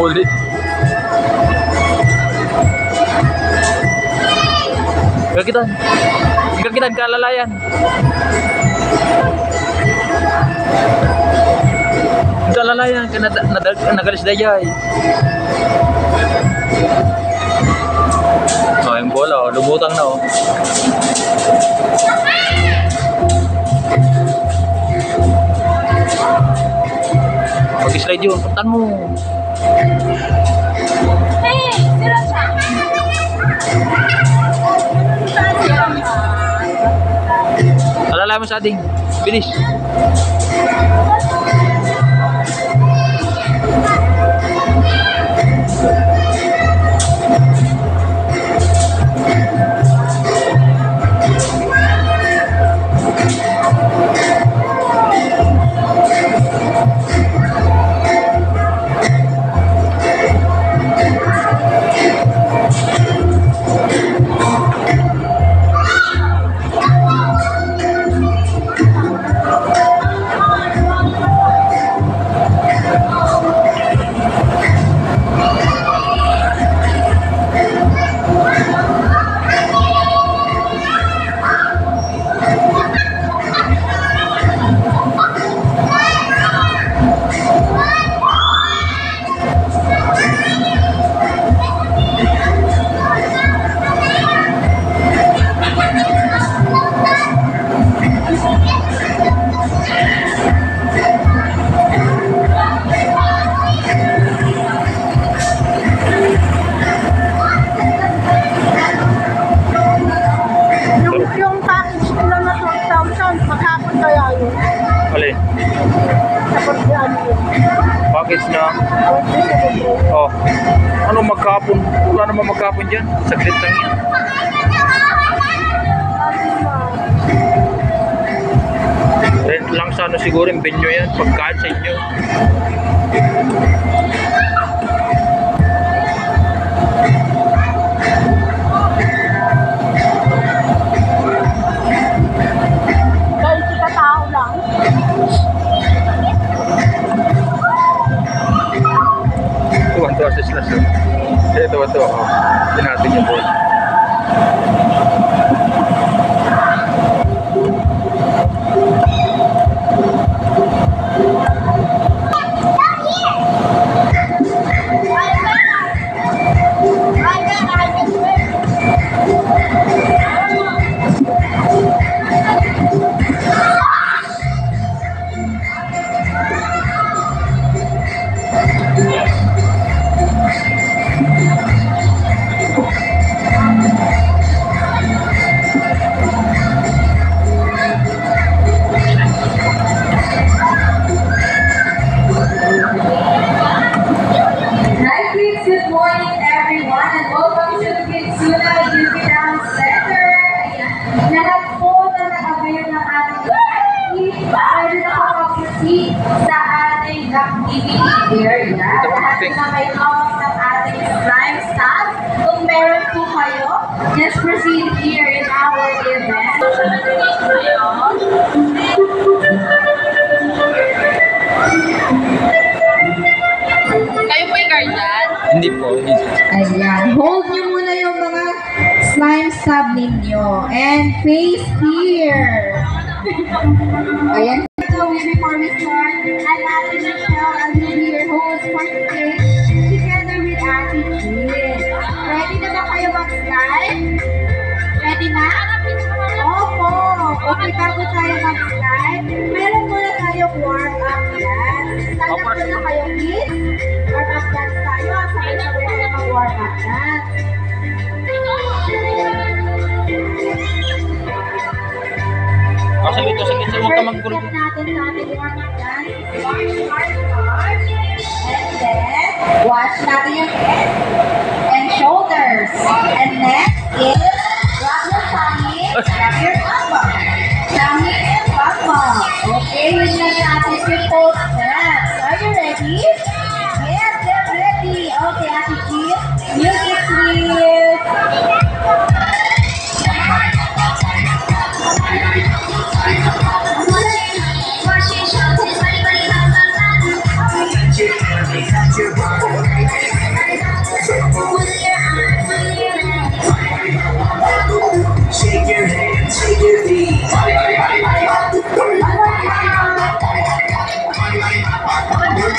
Ulit. Kagitan. Kagitan kalalayan. Mag-alala yan, nagalis na dyan. Oh, yung bola, oh, lubutang na, oh. Mag-slide yun, puntan mo. Alala mo sa ating, bilis. Yung package nila na 12,000, maghapon kaya yun. Alin? Tapos yan yun. Package na. Oh. Ano magkapon? Wala naman magkapon dyan. Saglit lang yan. Rent lang sana siguro yung venue yan. Pagkaan sa inyo. Dahil sila tao lang. Tuwan-tuwa sa sila. Tuwan-tuwa. Oh. Tinatin yung bola. Sa ating activity area, lahat na may hawak ng ating slime staff. Kung meron po kayo, just proceed here in our event. Kayo po yung guardian? Hindi po. Ayan. Hold nyo muna yung mga slime stab ninyo. And face here. Ayan. Before we start, I'm Ate Michelle. I will be your host for today, together with Ate Jill. Ready na ba kayo mag-slide? Ready na? Opo. Okay, bago tayo mag-slide, meron muna tayong warm-up dance. Stand up muna kayo, please. Warm-up dance tayo. Sabay-sabay tayo mag-warm-up dance. Sige, huwag ka mag-gulo. First step natin sa ating warm-up dance. Start. And then, watch natin yung head and shoulders. And next is grab your tummy, grab your bum bum. Tummy and bum bum. Okay, yun na natin yung full steps. Are you ready? Yes, get ready. Okay, Ate Jill, music please. Shake your hands, shake your feet. One more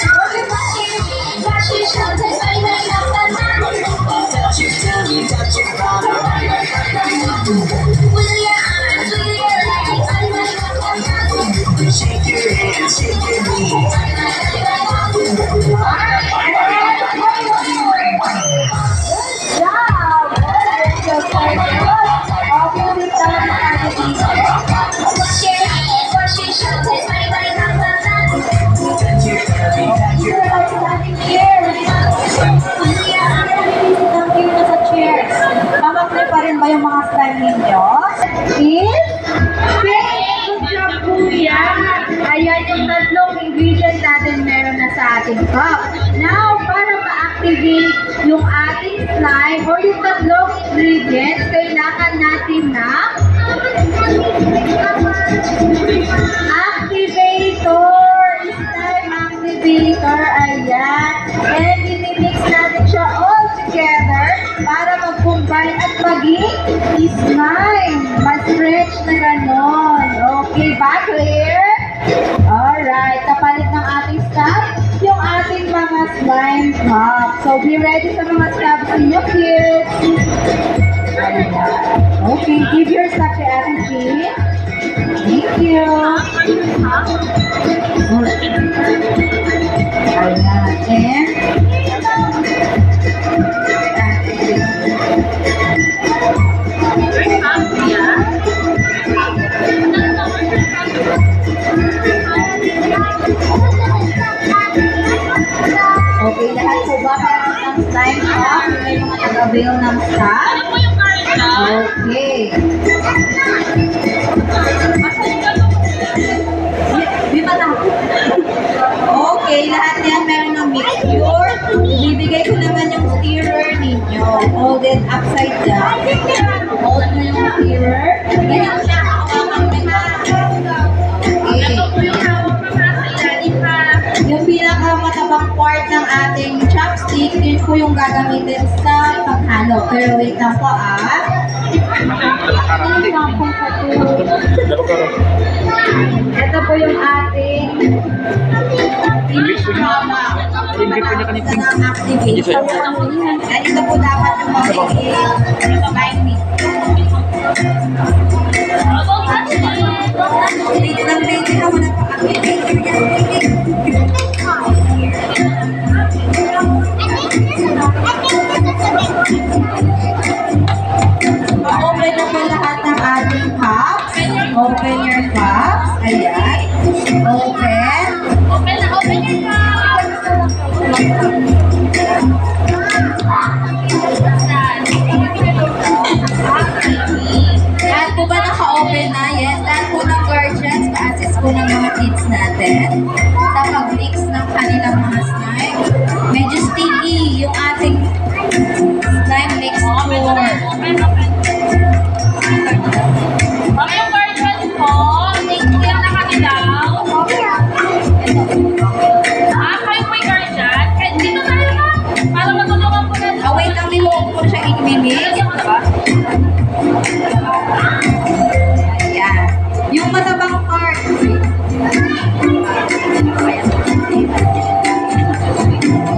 ating cup. Now, para ma-activate yung ating slime or yung tatlong ingredients, kailangan natin na activator, slime activator, ayan. And i-mix natin siya all together para mag-combine at maging slime. Mas-stretch na ganon. Okay ba, clear? Alright, kapalit ng ating stuff, yung ating mga slime cup. So, be ready sa mga stuffs ninyo, kids. Ayan. Okay, give your stuff to Ate Jean. Thank you. Ayan, and okay, lahat po ba meron ng slime cup? May mga nag-avail ng stuff? Okay. Okay, lahat yan meron ng mixture. Ibibigay ko naman yung stirrer ninyo. Hold it upside down. Hold mo yung stirrer. Ganyan siya. Hawakan mo na. Okay. Yung pinakamatabang part ng ating chopstick, yun po yung gagamitin sa paghalo. Pero wait lang po Ito po yung ating activation. At ito po dapat yung magiging slime meat. Wait lang, baby. Wala pa activator yan, baby. Open na po lahat ng ating cups. Open your cups. Ayan. Open. Open your Lahat po ba naka-open na? Yes. Lahat po ng guardians, pa-assist po ng mga kids natin sa pag-mix ng kanilang mga slime. Medyo sticky yung ating slime mixture. Mami, yung version ko, tingnan na kami daw. Kayo po yung version. Kahit dito tayo na. Para matulungan po natin. Wait lang, niluog ko siya i-mix. Lagyan mo na ba? Ayan. Yung matabang part.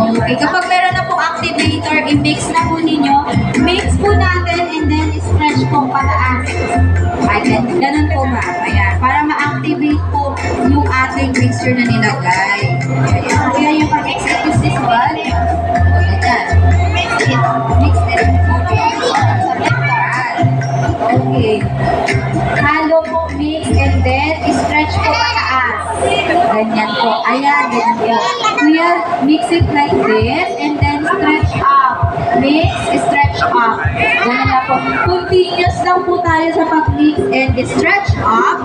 Okay, kapag meron na po activator, i-mix na po ninyo. Mix po natin and then stretch po pataas. Ayan, ganun po ba? Ayan, para ma-activate po yung ating mixture na nilagay. Ayan, kaya yung pag-execute this one. Ayan. Mix it. Mix it. Okay. Halo po, mix, and then stretch po pataas. Ganyan po. Ayan, ganyan po. We'll mix it like this, and then stretch up. Mix, stretch up. Ganyan na po. Continuous lang po tayo sa pag-mix and stretch up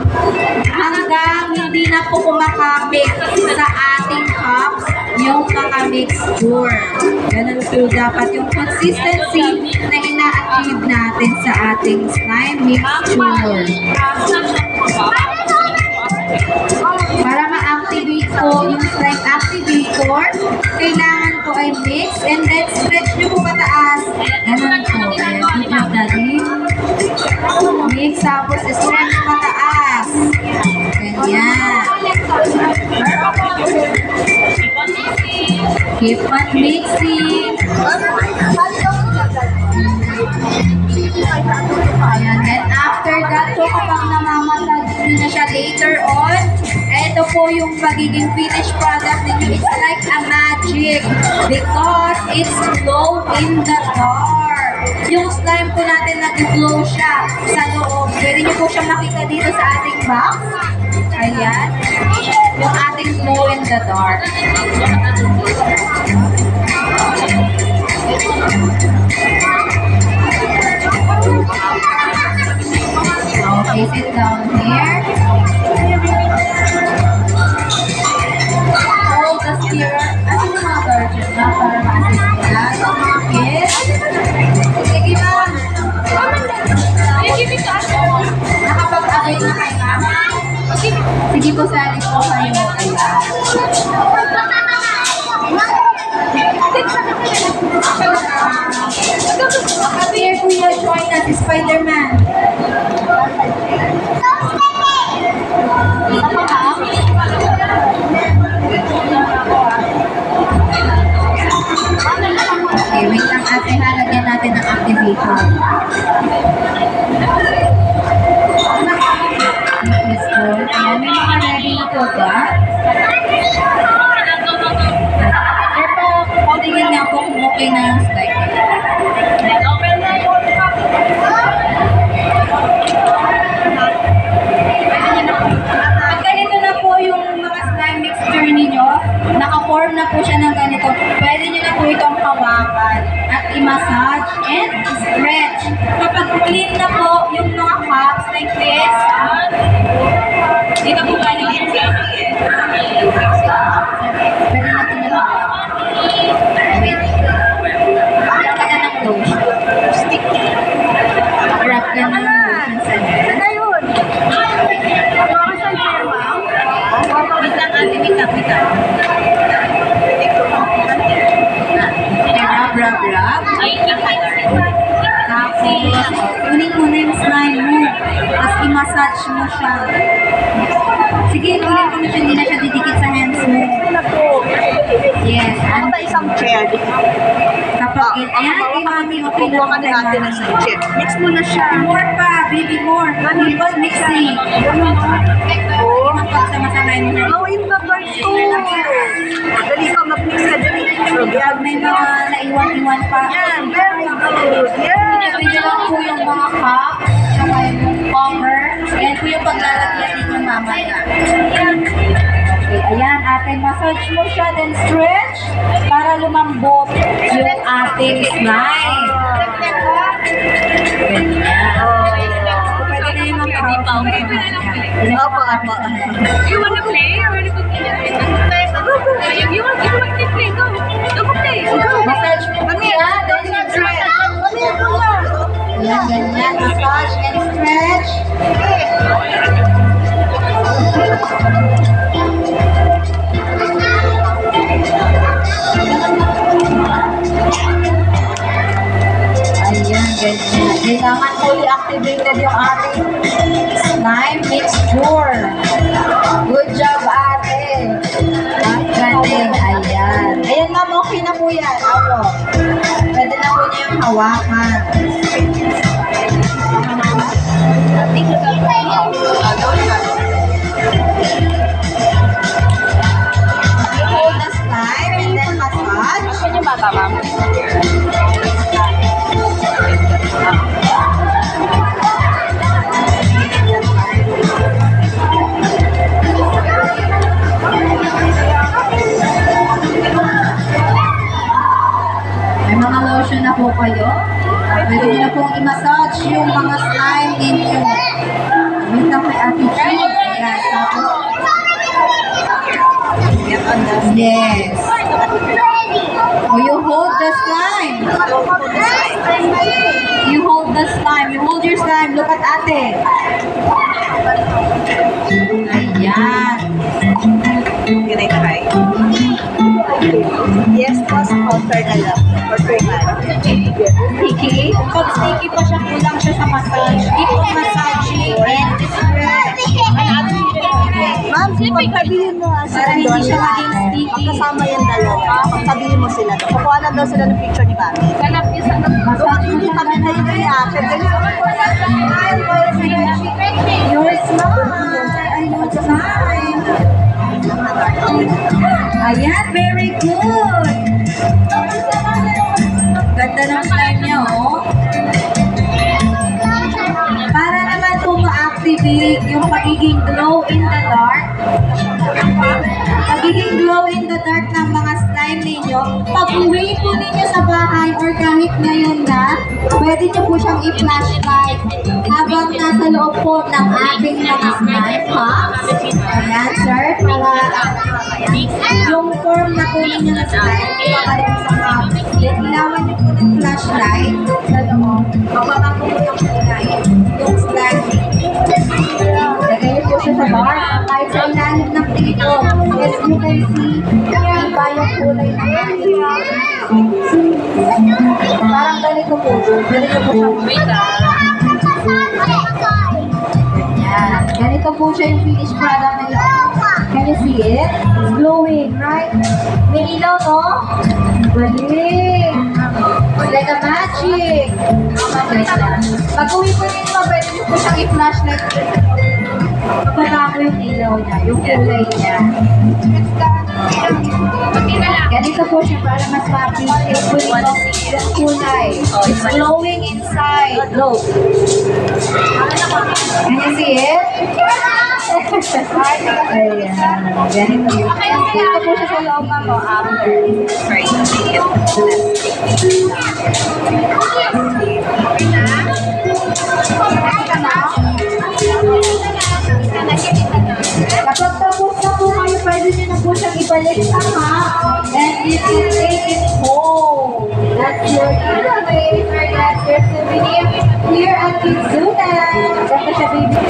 hanggang hindi na po kumakapit sa ating cups yung mga mixture. Ganun po dapat yung consistency na ina-achieve natin sa ating slime mixture. Para ma-activate po yung slime activator, kailangan po ay mix and then stretch nyo po pataas. Ganun po. Ayan, good job, Daddy. Mix, tapos stretch pataas. Ganyan. Keep on mixing. Ayan, then after that po, kapag namamatag nyo na siya later on, ito po yung pagiging finished product ninyo. It's like a magic because it's glow in the dark. Yung slime po natin nag-glow siya sa loob. Pwede nyo po siya makita dito sa ating box. Ayan. Yung ating glow in the dark. Okay, sit down here. Hold the stirrer Ano yung mga guardian na para ma-assist nila? Yung mga kids? Sige ba? Nakapag-agay na kayo mama? Sige po, sali po kayo. Here kuya, join us, Spider-Man. Okay, wait lang ate, halagyan natin ang activator. Let's go. Ayan, may mga ready na po ba? Pero, tingin nga po kung okay na yung slide. Pag ganito na po yung mga slime mixture ninyo, naka-form na po siya ng ganito, pwede nyo na po itong hawakan at i-massage and stretch. Kapag clean na po yung mga cups like this, dito po galing yung pwede natin na hawakan. Wait. Wrap ka na ng lotion. Wrap ka na ng lotion sa head. Wait lang ate, wait lang. Rub. Tapos, kunin mo na yung slime mo. Tapos, i-massage mo siya. Sige, kunin mo na siya. Hindi na siya didikit sa hands mo. Yes. Ano ba isang chair? Kapag, ayan, kay mami, okay na Kukuha ka na natin ng isang chair. Mix mo na siya. More pa, baby, more. Keep mixing. Oo. Magpagsama-samay mo na. Gawin na ba ito? Dali ka, mag-mix ka dali. Pag may mga naiwan-iwan pa. Yan, very good. Yan. Pwede lang po yung mga cup, saka yung cover. Yan po yung paglalagyan ninyo mamaya. Okay, ayan, ate, massage mo siya, then stretch para lumambot yung ating slime. Pwede na yung mga cup. Opo. You wanna play? Or wanna continue? You want to play? Go. Go play. Massage mo siya, then stretch. Ayan, ganyan, massage and stretch. Ayan, ganyan. Kailangan fully activated yung ating slime mixture. Good job, ate. Galing. Ayan. Ayan, ma'am, okay na po yan. Opo. Pwede na po niya yung hawakan. Hold the slime and then massage. Ano ba, ma'am? May mga lotion na po kayo. Pwede nyo na pong i-massage yung mga slime ninyo. Wait lang kay Ate Chi. Ayan, tapos. Yes. Oh, you hold the slime. You hold the slime. You hold your slime. Look at ate. Ayan. Try. Yes, mas counter na lang. Or Sticky. Pag sticky pa siya, kulang siya sa massage. Keep on massaging and stretch. Ma'am, pagtabihin mo nga sila Para hindi doon. siya maging sticky. Magkasama yung dalawa. Pagtabihin mo sila doon. Kukuha na daw sila ng picture ni Mami. Ganap niya sa Bakit hindi kami kayo reaction? Your smile. Ay, your smile. Ayan, very good. Ganda ng slime niya, oh. Para naman po ma-activate yung pagiging glow in the dark. Pagiging glow in the dark ng mga slime slime ninyo. Pag uwi po ninyo sa bahay or kahit ngayon na, pwede nyo po siyang i-flashlight habang nasa loob po ng ating mga slime box. Ayan, sir. Para yung form na po ninyo na slime, papalik sa cup. Then, ilawan nyo po ng flashlight sa loob. Mapapang po yung kulay. Yung slime. Lagay niyo po siya sa bar. Kahit sa ilalim ng dito. As you can see, iba yung kulay ng ating. Parang ganito po. Ganito po siya. Ayan. Ganito po siya yung finished product na yun. Can you see it? It's glowing, right? May ilaw, no? Galing! Like a magic! Pag-uwi po nito, pwede nyo po siyang i-flashlight. Kapag yung ilaw niya, yung kulay niya. Ganito po siya para mas ma-appreciate po nito yung kulay. It's glowing inside. Look. Can you see it? Ayan. Ganito. Ganito po siya sa loob ako after. Kapag tapos na po kayo, pwede nyo na po siyang ibalik sa cup and you can take it home. That's your giveaway for that your souvenir here at Kizutan. Ganda siya, baby.